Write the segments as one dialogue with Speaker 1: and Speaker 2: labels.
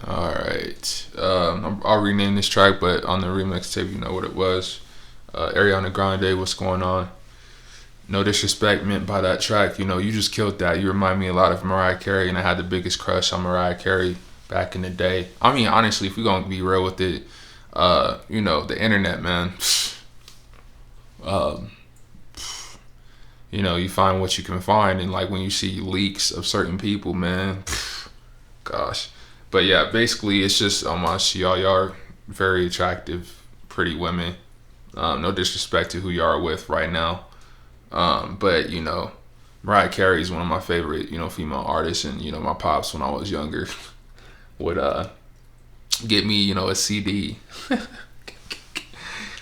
Speaker 1: All right. I'll rename this track, but on the remix tape, you know what it was. Ariana Grande, what's going on? No disrespect meant by that track. You know, you just killed that. You remind me a lot of Mariah Carey, and I had the biggest crush on Mariah Carey back in the day. I mean, honestly, if we're gonna be real with it, you know, the internet, man. Um, you know, you find what you can find, and like when you see leaks of certain people, man, gosh. But yeah, basically, it's just y'all are very attractive, pretty women. No disrespect to who you are with right now, but you know, Mariah Carey is one of my favorite, you know, female artists, and you know, my pops when I was younger would get me, you know, a CD.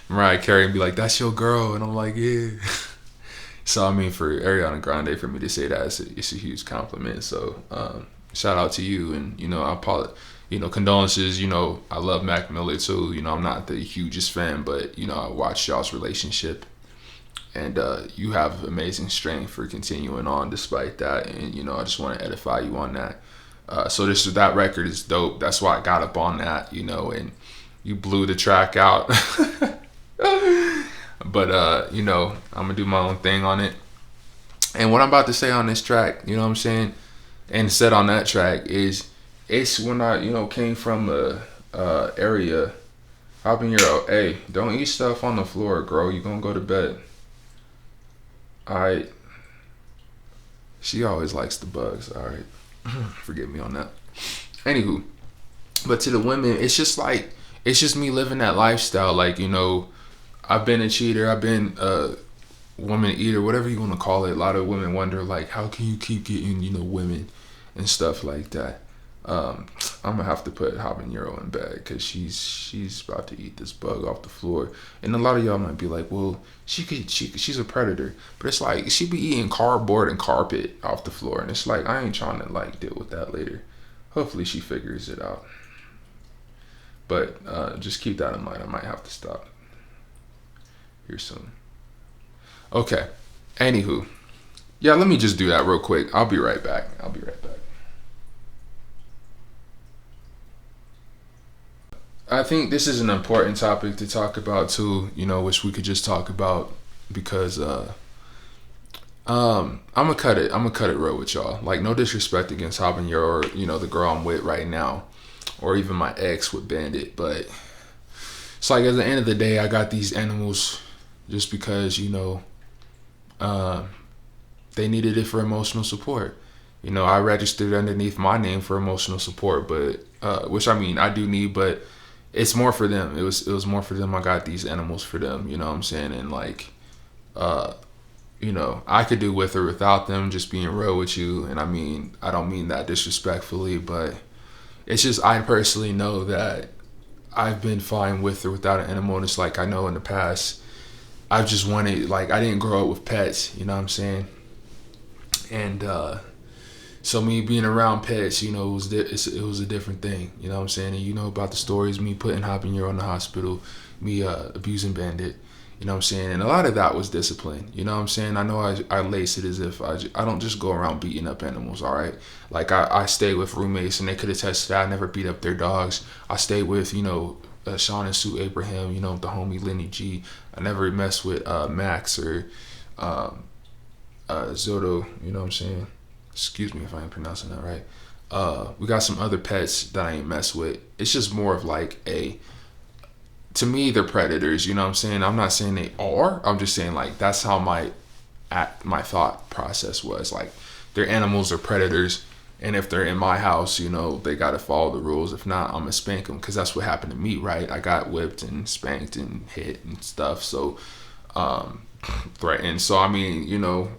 Speaker 1: Mariah Carey and be like, "That's your girl," and I'm like, "Yeah." So I mean, for Ariana Grande for me to say that, it's a huge compliment. So shout out to you, and you know, you know, condolences. You know, I love Mac Miller too. You know, I'm not the hugest fan, but you know, I watched y'all's relationship, and you have amazing strength for continuing on despite that. And you know, I just want to edify you on that. So that record is dope. That's why I got up on that. You know, and you blew the track out. But you know, I'm gonna do my own thing on it. And what I'm about to say on this track, you know what I'm saying, and said on that track is, it's when I, you know, came from a area, hopping your, hey, don't eat stuff on the floor, girl. You gonna go to bed. Alright. She always likes the bugs. Alright. Forgive me on that. Anywho, but to the women, it's just like, it's just me living that lifestyle. Like, you know, I've been a cheater. I've been a woman eater, whatever you want to call it. A lot of women wonder, like, how can you keep getting, you know, women and stuff like that. I'm gonna have to put Habanero in bed because she's about to eat this bug off the floor. And a lot of y'all might be like, well, she's a predator, but it's like she be eating cardboard and carpet off the floor, and it's like I ain't trying to like deal with that later. Hopefully she figures it out. But just keep that in mind. I might have to stop here soon. Okay. Anywho, yeah, let me just do that real quick. I'll be right back. I think this is an important topic to talk about too. You know, which we could just talk about because I'm gonna cut it. I'm gonna cut it real with y'all. Like, no disrespect against Habanero or you know the girl I'm with right now, or even my ex with Bandit, but it's like at the end of the day, I got these animals just because you know uh, they needed it for emotional support. You know, I registered underneath my name for emotional support, but which I mean I do need, but it's more for them. It was more for them. I got these animals for them. You know what I'm saying? And like, uh, you know, I could do with or without them. Just being real with you, and I mean I don't mean that disrespectfully, but it's just I personally know that I've been fine with or without an animal. And it's like I know in the past I've just wanted, like, I didn't grow up with pets. You know what I'm saying? And so me being around pets, you know, it was a different thing. You know what I'm saying? And you know about the stories, me putting Habanero in the hospital, me abusing Bandit. You know what I'm saying? And a lot of that was discipline. You know what I'm saying? I know I lace it as if I don't just go around beating up animals, all right? Like, I stay with roommates, and they could attest to that. I never beat up their dogs. I stay with, you know, Sean and Sue Abraham, you know, the homie Lenny G. I never mess with Max or um, Zoto, you know what I'm saying? Excuse me if I ain't pronouncing that right. We got some other pets that I ain't mess with. It's just more of like to me, they're predators. You know what I'm saying? I'm not saying they are. I'm just saying, like, that's how my thought process was. Like, they're animals, they're predators, and if they're in my house, you know, they gotta follow the rules. If not, I'm gonna spank them, because that's what happened to me, right? I got whipped and spanked and hit and stuff. So, um, threatened. So I mean, you know,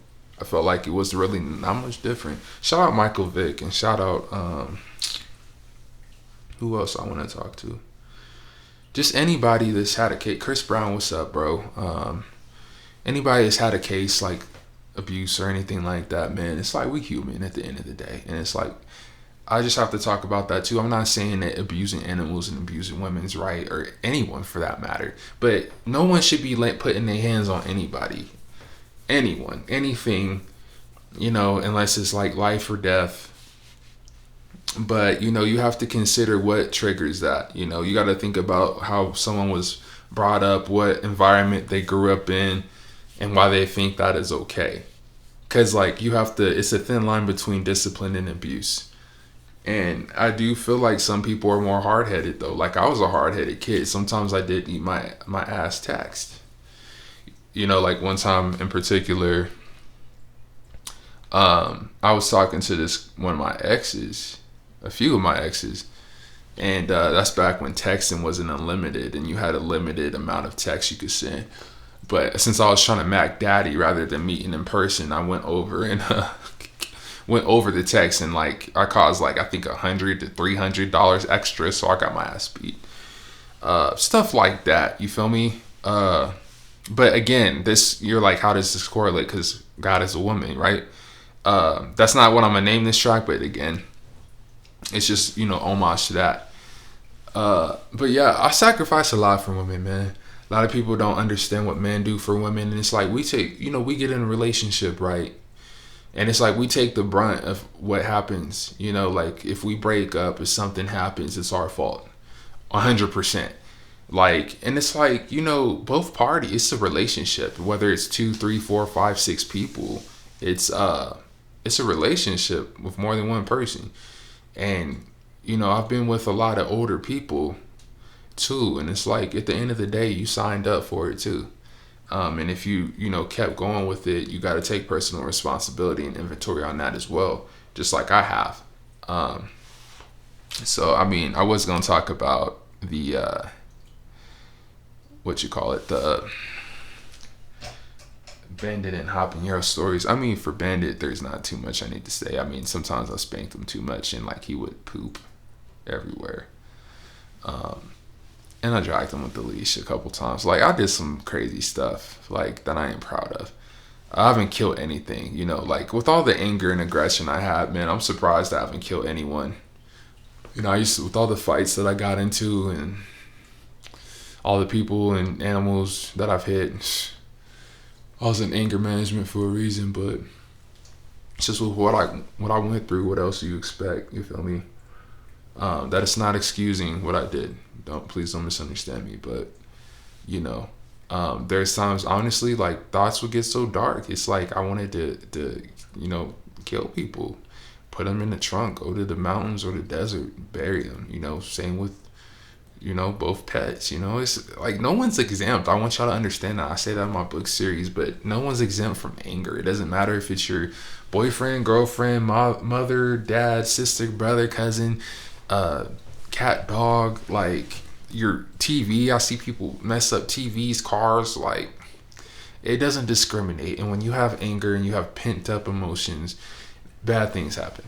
Speaker 1: I felt like it was really not much different. Shout out Michael Vick, and shout out who else I want to talk to. Just anybody that's had a case. Chris Brown, what's up, bro? Anybody that's had a case like abuse or anything like that, man. It's like we human at the end of the day, and it's like I just have to talk about that too. I'm not saying that abusing animals and abusing women is right, or anyone for that matter, but no one should be like putting their hands on anybody, anyone, anything, you know, unless it's like life or death. But, you have to consider what triggers that. You got to think about how someone was brought up, what environment they grew up in, and why they think that is okay. Because, like, it's a thin line between discipline and abuse. And I do feel like some people are more hard headed, though. Like, I was a hard headed kid. Sometimes I did eat my ass taxed. Like one time in particular, I was talking to one of my exes, a few of my exes, and that's back when texting wasn't unlimited and you had a limited amount of text you could send. But since I was trying to Mac Daddy rather than meeting in person, I went over and went over the text, and like I caused like I think $100 to $300 extra, so I got my ass beat. Stuff like that, you feel me? But again, you're like, how does this correlate? Because God is a woman, right? That's not what I'm gonna name this track, but again, it's just homage to that. But yeah, I sacrifice a lot for women, man. A lot of people don't understand what men do for women, and it's like we get in a relationship, right? And it's like we take the brunt of what happens. Like if we break up, if something happens, it's our fault, 100%. Like, and it's like both parties. It's a relationship, whether it's 2, 3, 4, 5, 6 people. It's a relationship with more than one person, and I've been with a lot of older people too, and it's like at the end of the day, you signed up for it too. And if you kept going with it, you got to take personal responsibility and inventory on that as well, just like I have. So I mean, I was gonna talk about the the Bandit and habanero stories. I mean, for Bandit, there's not too much I need to say. I mean, sometimes I spanked him too much, and like he would poop everywhere. And I dragged him with the leash a couple times. Like, I did some crazy stuff, like, that I ain't proud of. I haven't killed anything, like, with all the anger and aggression I had, man, I'm surprised I haven't killed anyone. With all the fights that I got into and all the people and animals that I've hit, I was in anger management for a reason, but it's just with what I went through, what else do you expect, you feel me? That it's not excusing what I did. Please don't misunderstand me, but there's times honestly like thoughts would get so dark. It's like I wanted to kill people, put them in the trunk, go to the mountains or the desert, bury them. Same with both pets. It's like no one's exempt. I want y'all to understand that. I say that in my book series, but no one's exempt from anger. It doesn't matter if it's your boyfriend, girlfriend, mother, dad, sister, brother, cousin, cat, dog, like your TV. I see people mess up TVs, cars. Like, it doesn't discriminate. And when you have anger and you have pent up emotions, bad things happen.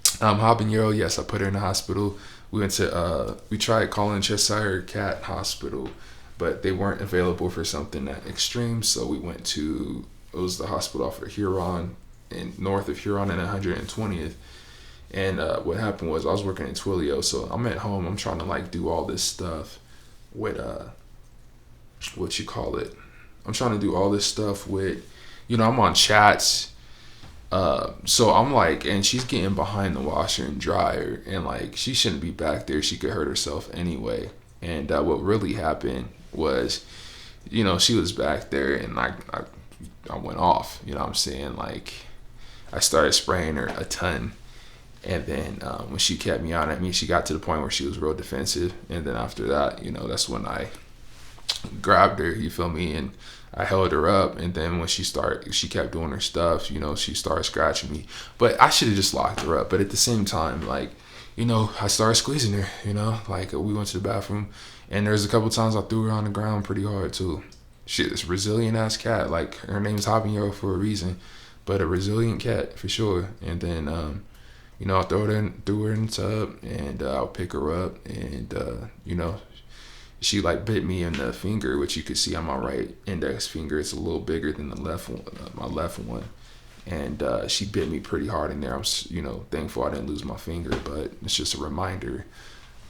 Speaker 1: Habanero, yes, I put her in the hospital. We tried calling Cheshire Cat Hospital, but they weren't available for something that extreme. So we went to, it was the hospital off of Huron, north of Huron and 120th. And what happened was I was working in Twilio, so I'm at home. I'm trying to like do all this stuff with I'm trying to do all this stuff with, I'm on chats. So I'm like, and she's getting behind the washer and dryer, and like she shouldn't be back there. She could hurt herself anyway. And what really happened was, she was back there, and I went off. You know what I'm saying? Like, I started spraying her a ton. And then when she kept me on, she got to the point where she was real defensive. And then after that, that's when I grabbed her, you feel me? And I held her up. And then when she kept doing her stuff, she started scratching me. But I should have just locked her up. But at the same time, like, I started squeezing her, like we went to the bathroom. And there's a couple times I threw her on the ground pretty hard too. She's this resilient ass cat. Like, her name's Habanero for a reason. But a resilient cat for sure. And then I threw her in the tub, and I'll pick her up, and she like bit me in the finger, which you could see on my right index finger. It's a little bigger than the left one, my left one, and she bit me pretty hard in there. I'm thankful I didn't lose my finger, but it's just a reminder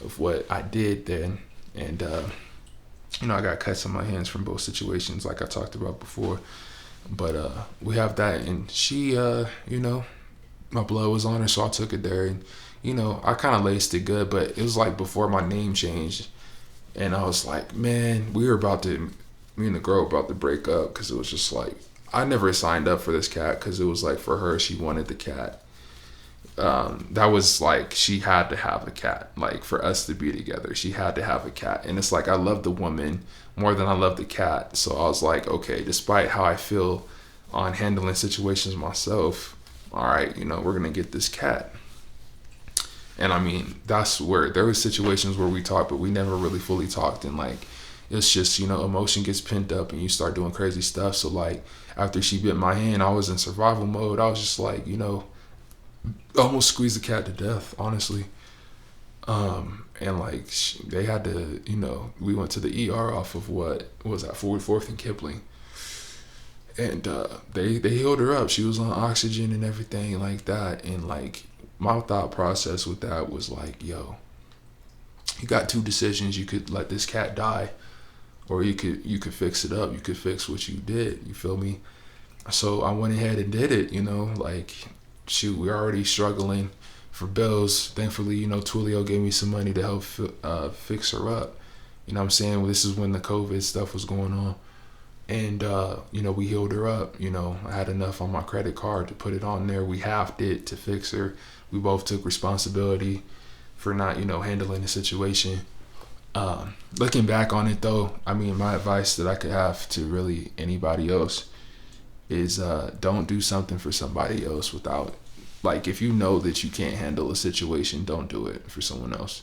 Speaker 1: of what I did then, and I got cuts on my hands from both situations, like I talked about before. But we have that, and she my blood was on her, so I took it there and I kind of laced it good, but it was like before my name changed. And I was like, man, me and the girl were about to break up because it was just like, I never signed up for this cat because it was like for her, she wanted the cat. That was like, she had to have a cat. Like for us to be together, she had to have a cat. And it's like, I love the woman more than I love the cat. So I was like, okay, despite how I feel on handling situations myself, all right, we're going to get this cat. And I mean, that's where there was situations where we talked, but we never really fully talked. And like, it's just, emotion gets pent up and you start doing crazy stuff. So like, after she bit my hand, I was in survival mode. I was just like, almost squeezed the cat to death, honestly. And like, they had to, we went to the ER off of what was that, 44th and Kipling. And they healed her up. She was on oxygen and everything like that. And like, my thought process with that was like, yo, you got two decisions. You could let this cat die, or you could fix it up. You could fix what you did. You feel me? So I went ahead and did it. Like, shoot, we're already struggling for bills. Thankfully, Tulio gave me some money to help fix her up. You know what I'm saying? This is when the COVID stuff was going on. And, we healed her up. I had enough on my credit card to put it on there. We halved it to fix her. We both took responsibility for not, handling the situation. Looking back on it, though, I mean, my advice that I could have to really anybody else is don't do something for somebody else without, like, if you know that you can't handle a situation, don't do it for someone else.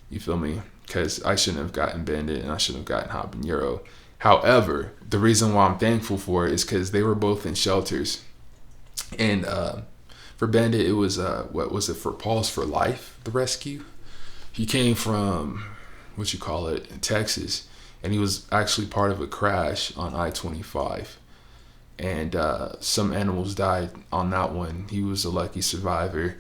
Speaker 1: You feel me? Because I shouldn't have gotten Bandit and I shouldn't have gotten Habanero. However, the reason why I'm thankful for it is because they were both in shelters. And for Bandit, it was, for Pause for Life, the rescue. He came from, Texas. And he was actually part of a crash on I-25. And some animals died on that one. He was a lucky survivor.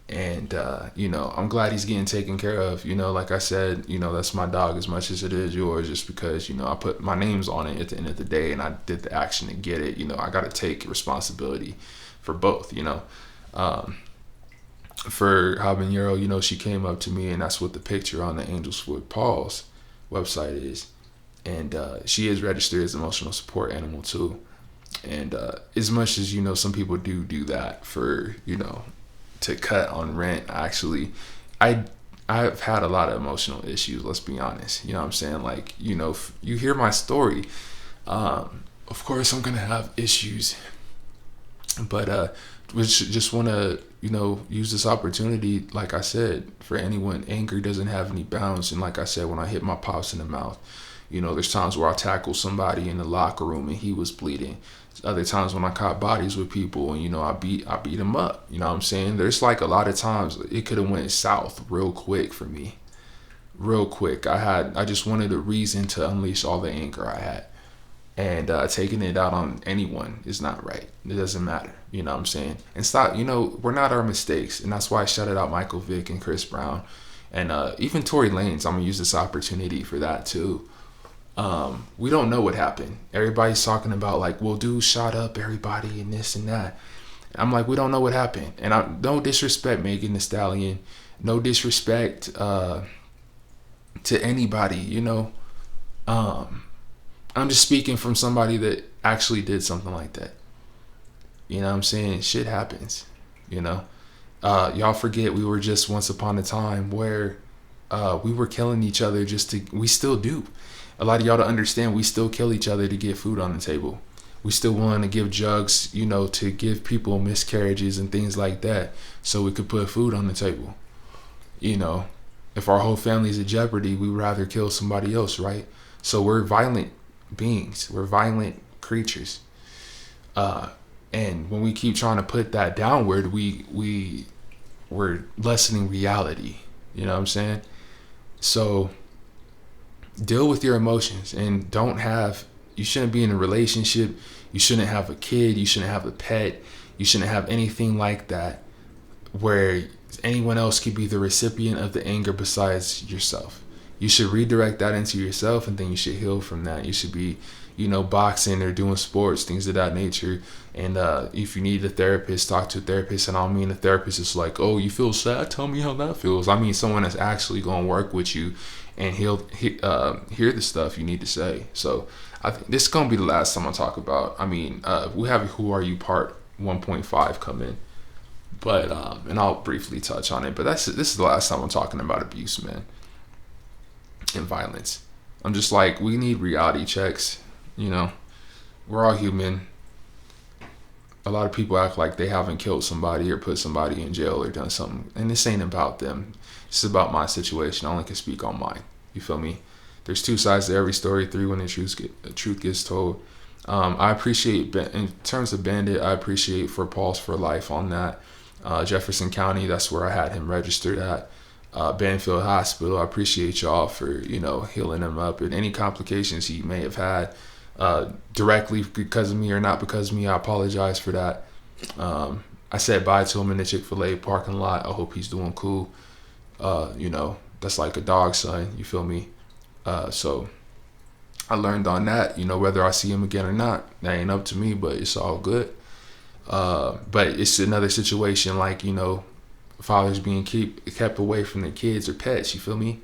Speaker 1: And, I'm glad he's getting taken care of. Like I said, that's my dog as much as it is yours, just because, I put my names on it at the end of the day and I did the action to get it. I got to take responsibility for both, For Habanero, she came up to me, and that's what the picture on the Angels with Paws website is. And she is registered as an emotional support animal too. And as much as, some people do that for, to cut on rent, actually, I've had a lot of emotional issues, let's be honest. You know what I'm saying? Like, if you hear my story, of course I'm going to have issues. But we just want to, use this opportunity, like I said, for anyone. Anger doesn't have any bounds. And like I said, when I hit my pops in the mouth, there's times where I tackle somebody in the locker room and he was bleeding. Other times when I caught bodies with people and, I beat them up. You know what I'm saying? There's like a lot of times it could have went south real quick for me. Real quick. I just wanted a reason to unleash all the anger I had. And taking it out on anyone is not right. It doesn't matter. You know what I'm saying? And stop, we're not our mistakes. And that's why I shouted out Michael Vick and Chris Brown. And even Tory Lanez, I'm going to use this opportunity for that too. We don't know what happened. Everybody's talking about like, well, dude shot up everybody and this and that. I'm like, we don't know what happened. And no disrespect Megan Thee Stallion. No disrespect to anybody, I'm just speaking from somebody that actually did something like that. You know what I'm saying? Shit happens, Y'all forget we were just once upon a time where we were killing each other we still do. A lot of y'all don't understand, we still kill each other to get food on the table. We still want to give drugs, to give people miscarriages and things like that so we could put food on the table. If our whole family's in jeopardy, we would rather kill somebody else, right? So we're violent beings. We're violent creatures. And when we keep trying to put that downward, we're lessening reality. You know what I'm saying? So deal with your emotions and you shouldn't be in a relationship. You shouldn't have a kid. You shouldn't have a pet. You shouldn't have anything like that where anyone else could be the recipient of the anger besides yourself. you should redirect that into yourself, and then you should heal from that. You should be, boxing or doing sports, things of that nature. And if you need a therapist, talk to a therapist. And I don't mean a therapist is like, oh, you feel sad, tell me how that feels. I mean someone that's actually going to work with you and hear the stuff you need to say. So I think this is going to be the last time I talk about. I mean, we have Who Are You Part 1.5 come in. But and I'll briefly touch on it. But this is the last time I'm talking about abuse, man, and violence. I'm just like, we need reality checks. We're all human. A lot of people act like they haven't killed somebody or put somebody in jail or done something, and this ain't about them. It's about my situation. I only can speak on mine. You feel me? There's two sides to every story. Three when the truth gets told. I appreciate, in terms of Bandit, I appreciate For Pulse for Life on that. Jefferson County, that's where I had him registered at. Banfield Hospital, I appreciate y'all for, healing him up. And any complications he may have had, directly because of me or not because of me, I apologize for that. I said bye to him in the Chick-fil-A parking lot. I hope he's doing cool. That's like a dog son, you feel me? So I learned on that, whether I see him again or not, that ain't up to me, but it's all good. But it's another situation like, fathers being kept away from their kids or pets, you feel me?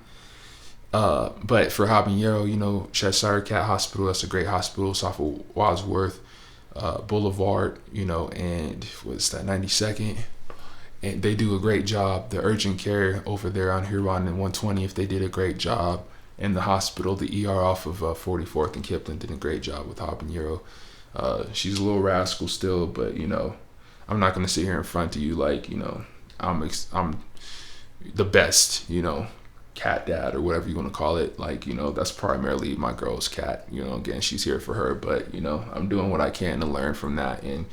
Speaker 1: But for Habanero, Cheshire Cat Hospital, that's a great hospital. It's off of Wadsworth Boulevard, and what's that, 92nd? And they do a great job. The urgent care over there on Huron and 120th, they did a great job. And the hospital, the ER off of 44th and Kipling did a great job with Habanero. She's a little rascal still, but, I'm not going to sit here in front of you like, I'm the best, cat dad or whatever you want to call it. Like, that's primarily my girl's cat. Again, she's here for her, but, I'm doing what I can to learn from that and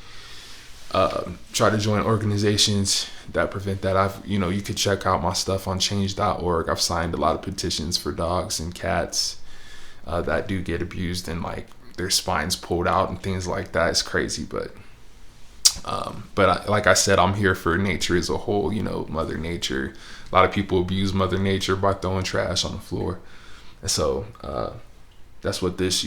Speaker 1: try to join organizations that prevent that. You could check out my stuff on change.org. I've signed a lot of petitions for dogs and cats that do get abused and like their spines pulled out and things like that. It's crazy, but like I said, I'm here for nature as a whole. Mother Nature. A lot of people abuse Mother Nature by throwing trash on the floor, and so that's what this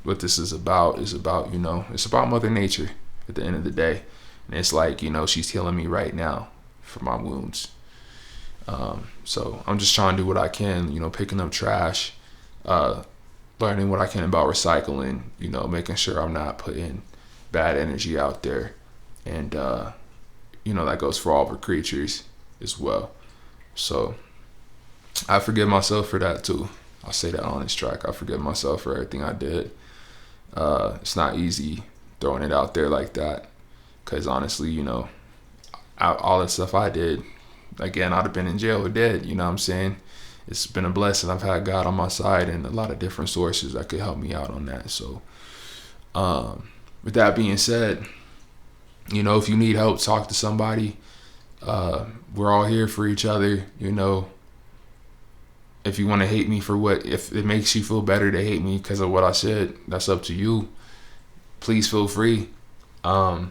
Speaker 1: what this is about. It's about Mother Nature at the end of the day. And it's like, she's healing me right now for my wounds. So I'm just trying to do what I can, picking up trash, learning what I can about recycling, making sure I'm not putting bad energy out there. And, that goes for all the creatures as well. So I forgive myself for that too. I'll say that on this track. I forgive myself for everything I did. It's not easy throwing it out there like that, because honestly, all the stuff I did, again, I'd have been in jail or dead. You know what I'm saying? It's been a blessing. I've had God on my side and a lot of different sources that could help me out on that. So with that being said, if you need help, talk to somebody. We're all here for each other. If you want to hate me if it makes you feel better to hate me because of what I said, that's up to you. Please feel free. I've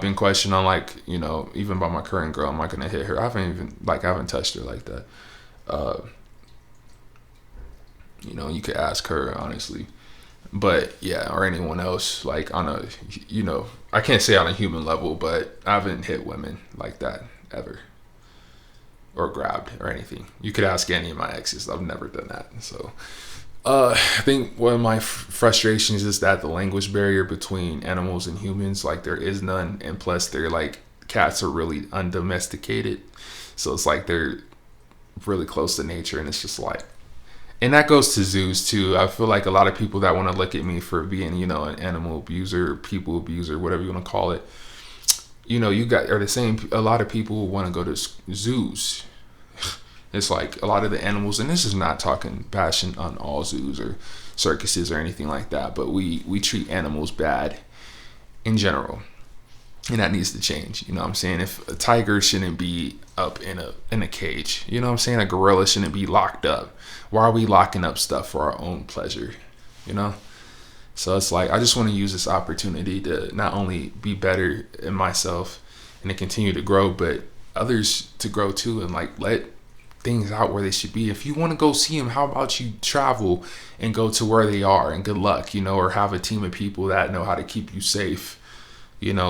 Speaker 1: been questioned on even by my current girl, am I gonna hit her? I haven't touched her like that. You could ask her honestly, but yeah, or anyone else on a, I can't say on a human level, but I haven't hit women like that ever, or grabbed or anything. You could ask any of my exes. I've never done that. So I think one of my frustrations is that the language barrier between animals and humans, there is none. And plus cats are really undomesticated. So it's they're really close to nature, and it's just and that goes to zoos too. I feel like a lot of people that want to look at me for being, an animal abuser, people abuser, whatever you want to call it, a lot of people want to go to zoos. It's a lot of the animals, and this is not talking passion on all zoos or circuses or anything like that, but we treat animals bad in general, and that needs to change. You know what I'm saying? If a tiger shouldn't be up in a cage, you know what I'm saying? A gorilla shouldn't be locked up. Why are we locking up stuff for our own pleasure? So it's I just want to use this opportunity to not only be better in myself and to continue to grow, but others to grow too, and let things out where they should be. If you want to go see them, how about you travel and go to where they are, and good luck, or have a team of people that know how to keep you safe,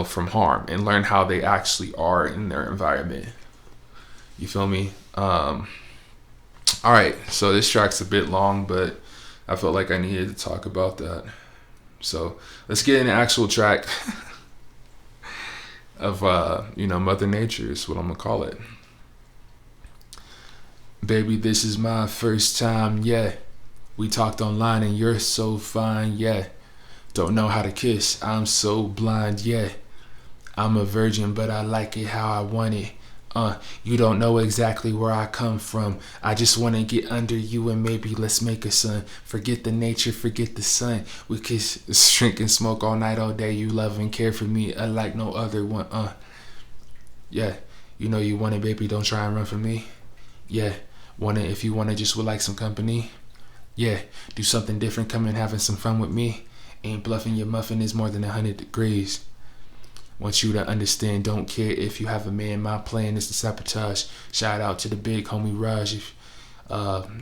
Speaker 1: from harm, and learn how they actually are in their environment. You feel me? All right, so this track's a bit long, but I felt like I needed to talk about that. So let's get in the actual track of, Mother Nature is what I'm gonna call it. Baby, this is my first time, yeah. We talked online and you're so fine, yeah. Don't know how to kiss, I'm so blind, yeah. I'm a virgin, but I like it how I want it. You don't know exactly where I come from. I just want to get under you and maybe let's make a son. Forget the nature, forget the sun. We kiss, drink and smoke all night, all day. You love and care for me like no other one. Yeah, you know you want it, baby. Don't try and run from me. Yeah, want it if you want it, just would like some company. Yeah, do something different. Come and having some fun with me. Ain't bluffing, your muffin is more than 100 degrees. Want you to understand, don't care if you have a man. My plan is to sabotage. Shout out to the big homie Raj. If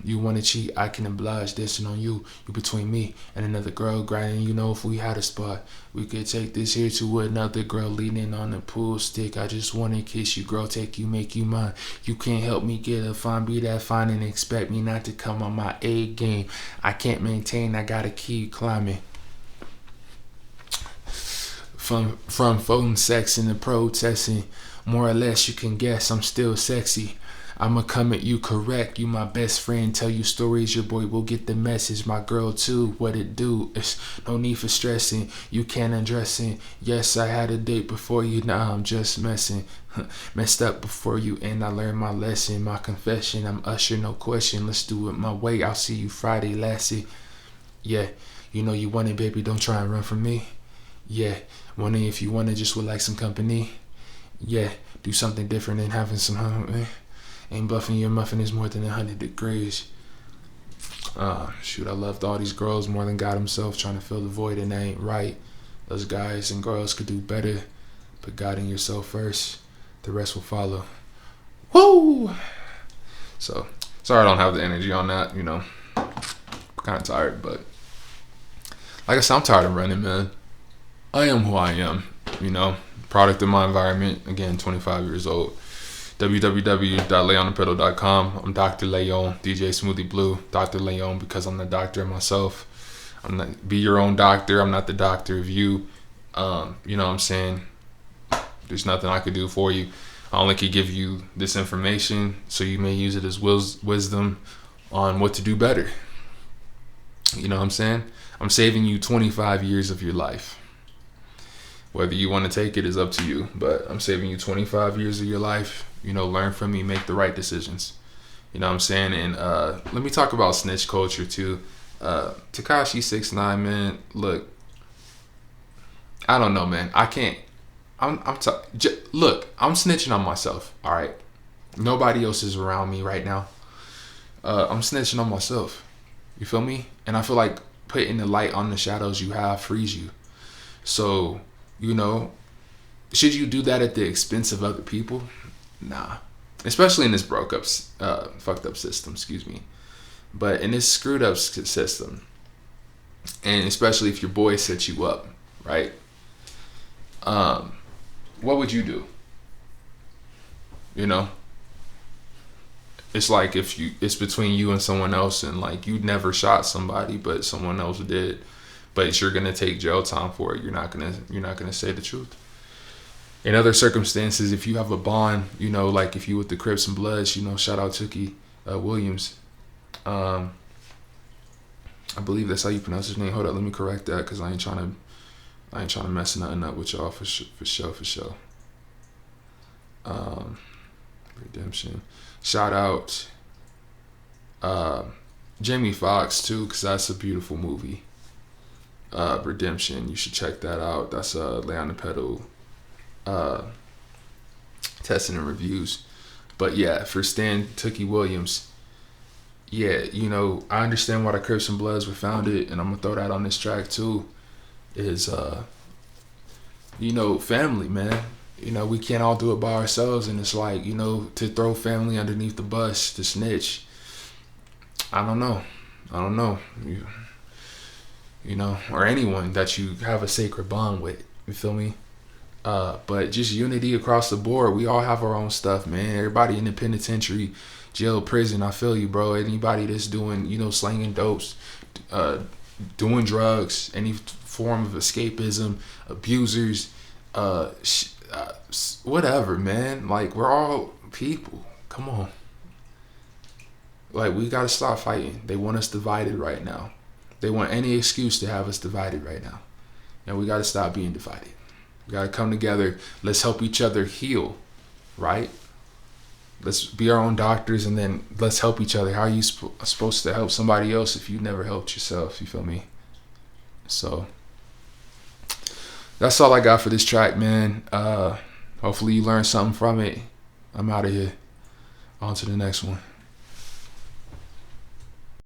Speaker 1: you want to cheat, I can oblige. Dancing on you, you between me and another girl grinding. If we had a spot, we could take this here to another girl leaning on the pool stick. I just want to kiss you, girl, take you, make you mine. You can't help me get a fine, be that fine, and expect me not to come on my A game. I can't maintain, I gotta keep climbing. From phone sex and the protesting, more or less you can guess I'm still sexy. I'ma come at you correct, you my best friend, tell you stories, your boy will get the message. My girl too, what it do? It's no need for stressing, you can't undressing. Yes, I had a date before you, now I'm just messing. Messed up before you and I learned my lesson. My confession, I'm Usher, no question. Let's do it my way, I'll see you Friday, lassie. Yeah, you know you want it, baby, don't try and run from me. Yeah, wondering if you want to just would like some company. Yeah, do something different than having some home. Ain't bluffing, your muffin is more than 100 degrees. Shoot, I loved all these girls more than God himself, trying to fill the void, and that ain't right. Those guys and girls could do better. Put God in yourself first. The rest will follow. Woo! So, sorry I don't have the energy on that, kind of tired, but like I said, I'm tired of running, man. I am who I am, product of my environment. Again, 25 years old. www.leonapedal.com. I'm Dr. Léon, DJ Smoothie Blue, Dr. Léon, because I'm the doctor of myself. I'm not, be your own doctor. I'm not the doctor of you. You know what I'm saying? There's nothing I could do for you. I only could give you this information so you may use it as wisdom on what to do better. You know what I'm saying? I'm saving you 25 years of your life. Whether you want to take it is up to you, but I'm saving you 25 years of your life. Learn from me, make the right decisions. You know what I'm saying? And let me talk about snitch culture too. Tekashi 6ix9ine, man. Look, I don't know, man. I can't. Look, I'm snitching on myself. All right, nobody else is around me right now. I'm snitching on myself. You feel me? And I feel like putting the light on the shadows you have frees you. So, should you do that at the expense of other people? Nah. Especially in this fucked up system, excuse me. But in this screwed up system, and especially if your boy set you up, right? What would you do? It's like it's between you and someone else, and like you never shot somebody, but someone else did. But you're gonna take jail time for it. You're not gonna say the truth. In other circumstances, if you have a bond, like if you with the Crips and Bloods, shout out Tookie Williams. I believe that's how you pronounce his name. Hold up, let me correct that because I ain't trying to mess nothing up with y'all for sure. Redemption. Shout out Jamie Foxx too, because that's a beautiful movie. Redemption, you should check that out. That's Léon Pedal testing and reviews. But yeah, for Stan Tookie Williams, yeah, I understand why the Crips and Bloods were founded, and I'm gonna throw that on this track too. Is family, man. You know, we can't all do it by ourselves, and it's like, you know, to throw family underneath the bus, to snitch. I don't know. I don't know. You know, or anyone that you have a sacred bond with. You feel me? But just unity across the board. We all have our own stuff, man. Everybody in the penitentiary, jail, prison. I feel you, bro. Anybody that's doing, you know, slanging dopes, doing drugs, any form of escapism, abusers, whatever, man. Like, we're all people. Come on. Like, we gotta stop fighting. They want us divided right now. They want any excuse to have us divided right now. And we gotta stop being divided. We gotta come together. Let's help each other heal, right? Let's be our own doctors, and then let's help each other. How are you supposed to help somebody else if you never helped yourself? You feel me? So that's all I got for this track, man. Hopefully you learned something from it. I'm out of here. On to the next one.